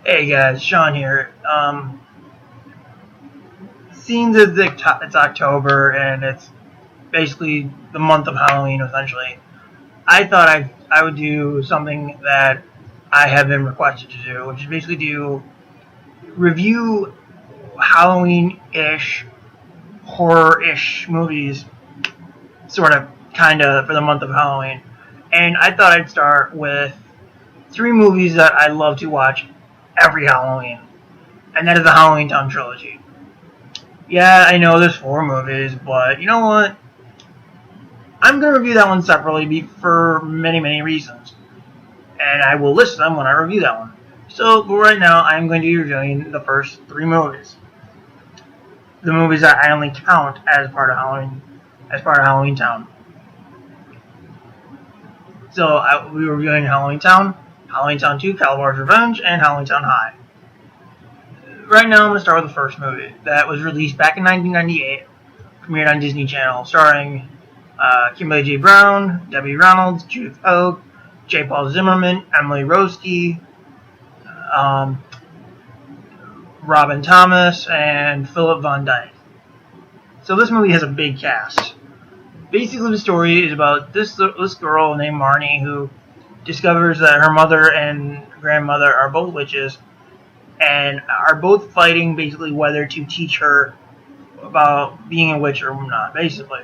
Hey guys, Sean here. Seeing that it's October and it's basically the month of Halloween, essentially, I thought I would do something that I have been requested to do, which is basically do review Halloween-ish, horror-ish movies, sort of, kind of, for the month of Halloween. And I thought I'd start with 3 movies that I love to watch every Halloween, and that is the Halloweentown Trilogy. Yeah, I know there's 4 movies, but you know what? I'm going to review that one separately for many, many reasons. And I will list them when I review that one. So, but right now, I'm going to be reviewing the first 3 movies. The movies that I only count as part of Halloweentown. So, we were reviewing Halloweentown, Halloweentown 2, Calabar's Revenge, and Halloweentown High. Right now, I'm going to start with the first movie that was released back in 1998, premiered on Disney Channel, starring Kimberly J. Brown, Debbie Reynolds, Judith Hoag, J. Paul Zimmerman, Emily Roski, Robin Thomas, and Philip Von Dyke. So this movie has a big cast. Basically, the story is about this girl named Marnie who discovers that her mother and grandmother are both witches and are both fighting basically whether to teach her about being a witch or not, basically.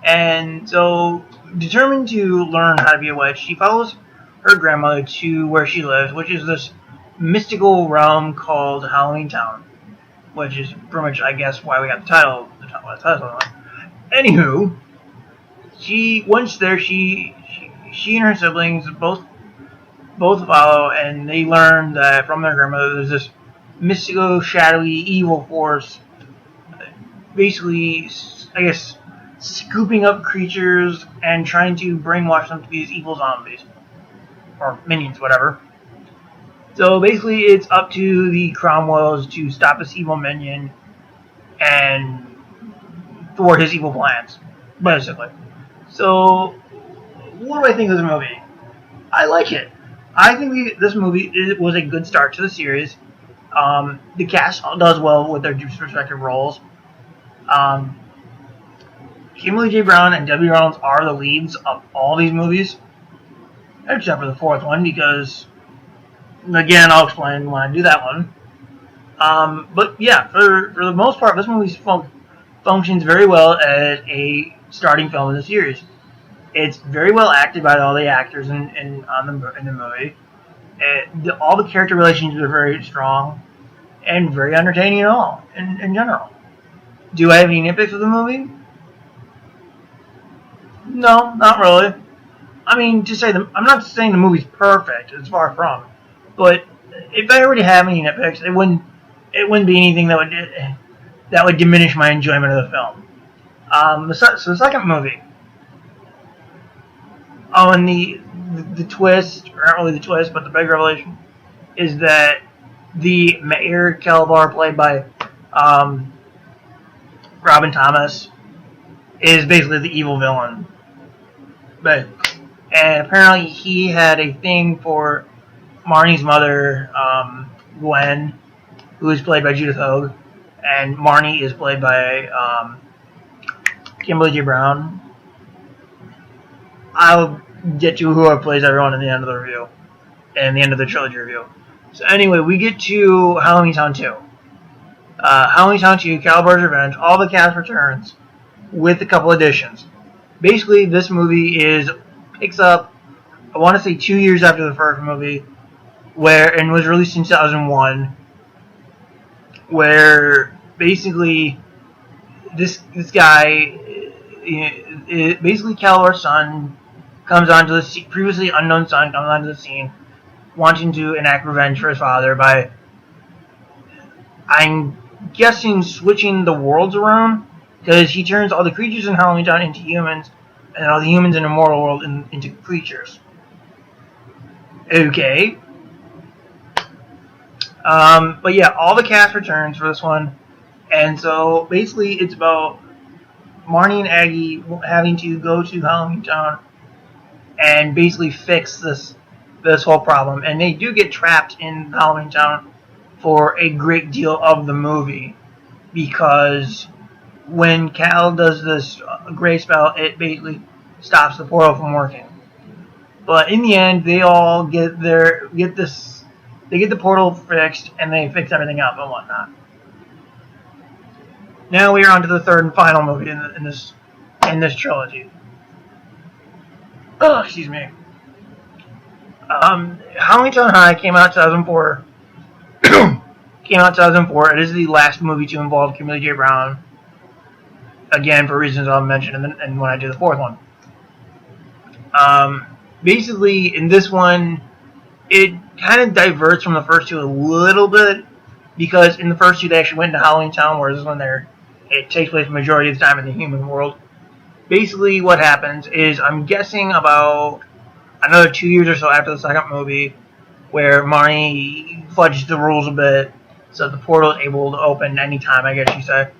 And so, determined to learn how to be a witch, she follows her grandmother to where she lives, which is this mystical realm called Halloweentown, which is pretty much, I guess, why we got the title. Anywho, once there, she and her siblings both follow, and they learn that from their grandmother there's this mystical, shadowy, evil force, basically, I guess, scooping up creatures and trying to brainwash them to be these evil zombies. Or minions, whatever. So basically, it's up to the Cromwells to stop this evil minion and thwart his evil plans, basically. So, what do I think of this movie? I like it. I think this movie was a good start to the series. The cast does well with their respective roles. Kimberly J. Brown and Debbie Reynolds are the leads of all these movies, except for the 4th one, because, again, I'll explain when I do that one. But yeah, for the most part, this movie functions very well as a starting film in the series. It's very well acted by all the actors in the movie. All the character relationships are very strong and very entertaining in general. Do I have any nitpicks with the movie? No, not really. I mean, I'm not saying the movie's perfect. It's far from. But if I already have any nitpicks, it wouldn't be anything that would diminish my enjoyment of the film. So the second movie. Oh, and the twist, or not really the twist, but the big revelation, is that the Mayor Calabar, played by Robin Thomas, is basically the evil villain. And apparently he had a thing for Marnie's mother, Gwen, who is played by Judith Hoag, and Marnie is played by Kimberly J. Brown. I'll get to whoever plays everyone in the end of the review, and the end of the trilogy review. So anyway, we get to Halloweentown 2. Halloweentown 2, Calabar's Revenge, all the cast returns, with a couple additions. Basically, this movie picks up, I want to say 2 years after the first movie, and was released in 2001, where basically this guy, basically Calabar's son, previously unknown son, comes onto the scene, wanting to enact revenge for his father by, I'm guessing, switching the worlds around, because he turns all the creatures in Halloweentown into humans, and all the humans in the mortal world into creatures. Okay. But yeah, all the cast returns for this one, and so basically it's about Marnie and Aggie having to go to Halloweentown and basically fix this this whole problem, and they do get trapped in Halloweentown for a great deal of the movie, because when Cal does this gray spell, it basically stops the portal from working. But in the end, they all get the portal fixed, and they fix everything up and whatnot. Now we are on to the third and final movie in this trilogy. Oh, excuse me. Halloweentown High came out in 2004. It is the last movie to involve Kimberly J. Brown. Again, for reasons I'll mention and when I do the fourth one. Basically, in this one, it kind of diverts from the first two a little bit, because in the first two they actually went into Halloweentown, whereas this one it takes place the majority of the time in the human world. Basically, what happens is, I'm guessing about another 2 years or so after the second movie, where Marnie fudged the rules a bit, so the portal is able to open anytime, I guess you say,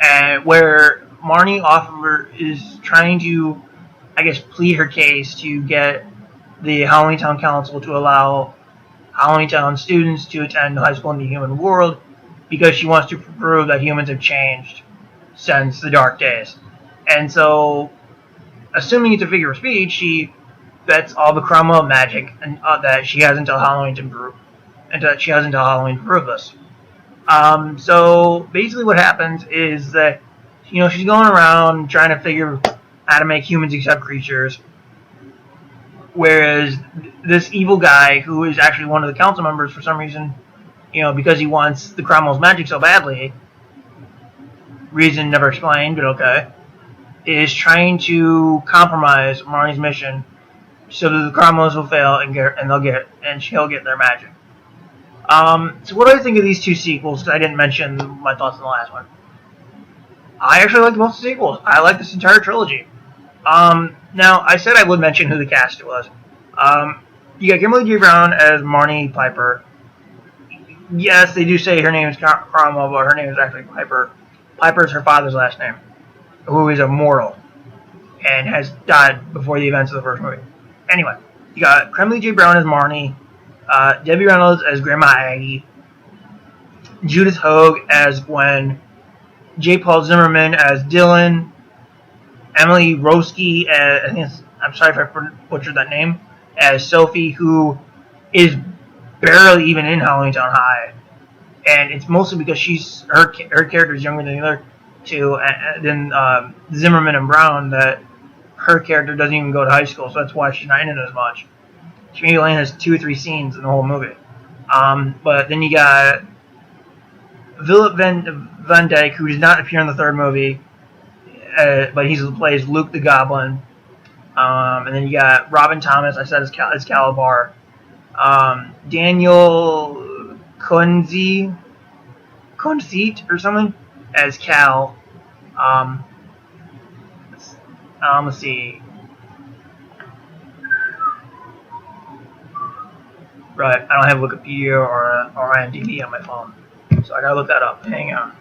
and where Marnie is trying to, I guess, plead her case to get the Halloweentown Council to allow Halloweentown students to attend high school in the human world, because she wants to prove that humans have changed since the Dark Days. And so, assuming it's a figure of speech, she bets all the Cromwell magic and that she has until Halloween to prove this. So basically, what happens is that she's going around trying to figure how to make humans accept creatures, whereas this evil guy, who is actually one of the council members for some reason, because he wants the Cromwell's magic so badly, reason never explained, but okay, is trying to compromise Marnie's mission so that the Cromwells will fail and she'll get their magic. So what do I think of these two sequels? Because I didn't mention my thoughts on the last one. I actually like most of the sequels. I like this entire trilogy. Now, I said I would mention who the cast was. You got Kimberly J. Brown as Marnie Piper. Yes, they do say her name is Cromwell, but her name is actually Piper. Piper is her father's last name, who is immortal and has died before the events of the first movie. Anyway, you got Kimberly J. Brown as Marnie, Debbie Reynolds as Grandma Aggie, Judith Hogue as Gwen, J. Paul Zimmerman as Dylan, Emily Roski as, I'm sorry if I butchered that name, as Sophie, who is barely even in Halloweentown High, and it's mostly because her character is younger than the other two, than Zimmerman and Brown, that her character doesn't even go to high school, so that's why she's not in it as much. She maybe only has 2 or 3 scenes in the whole movie. But then you got Philip Van Dyke, who does not appear in the third movie, but he plays Luke the Goblin. And then you got Robin Thomas, I said, as Calabar. Daniel Conceit or something as Cal. Let's see. Right, I don't have Wikipedia or IMDb on my phone, so I gotta look that up. Hang on.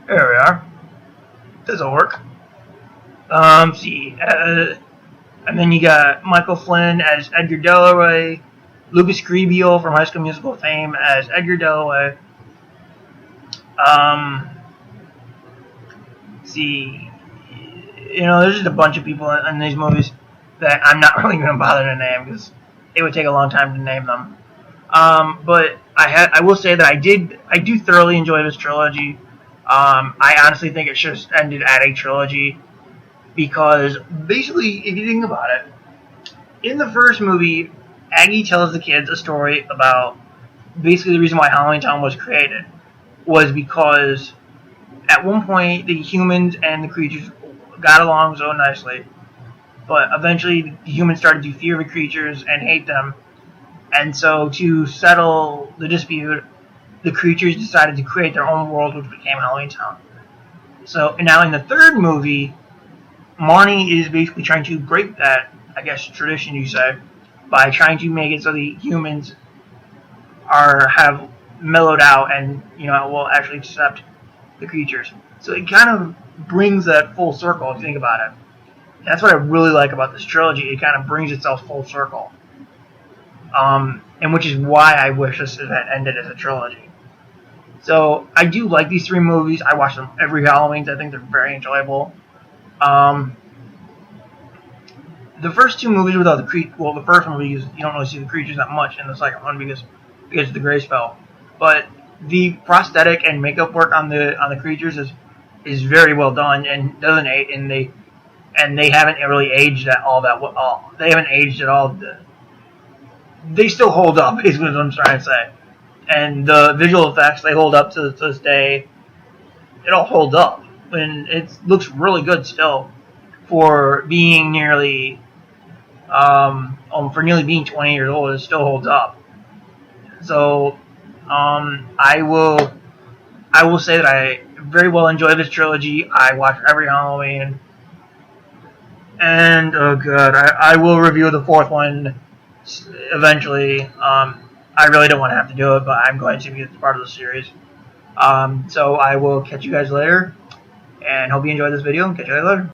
There we are. This'll work. See. And then you got Michael Flynn as Edgar Dalloway, Lucas Grabeel from High School Musical fame as Edgar Dalloway. See. There's just a bunch of people in these movies that I'm not really going to bother to name because it would take a long time to name them. But I will say that I do thoroughly enjoy this trilogy. I honestly think it should have ended at a trilogy, because basically, if you think about it, in the first movie, Aggie tells the kids a story about basically the reason why Halloweentown was created was because at one point the humans and the creatures got along so nicely, but eventually the humans started to fear the creatures and hate them, and so to settle the dispute, the creatures decided to create their own world, which became Halloweentown. So now in the third movie, Marnie is basically trying to break that, I guess, tradition, you say, by trying to make it so the humans have mellowed out and, will actually accept the creatures. So it kind of brings that full circle, if you think about it. And that's what I really like about this trilogy. It kind of brings itself full circle. And which is why I wish this had ended as a trilogy. So I do like these 3 movies. I watch them every Halloween. I think they're very enjoyable. The first 2 movies without the the first movie, you don't really see the creatures that much, in the second one because of the gray spell. But the prosthetic and makeup work on the creatures is very well done and doesn't age, and they haven't really aged at all that well. They haven't aged at all. They still hold up, is what I'm trying to say. And the visual effects, they hold up to this day. It all holds up, and it looks really good still for being nearly being 20 years old. It still holds up. So I will say that I very well enjoy this trilogy. I watch every Halloween, and oh god, I will review the 4th one eventually. I really don't want to have to do it, but I'm going to because it's part of the series. So I will catch you guys later, and hope you enjoyed this video, and catch you guys later.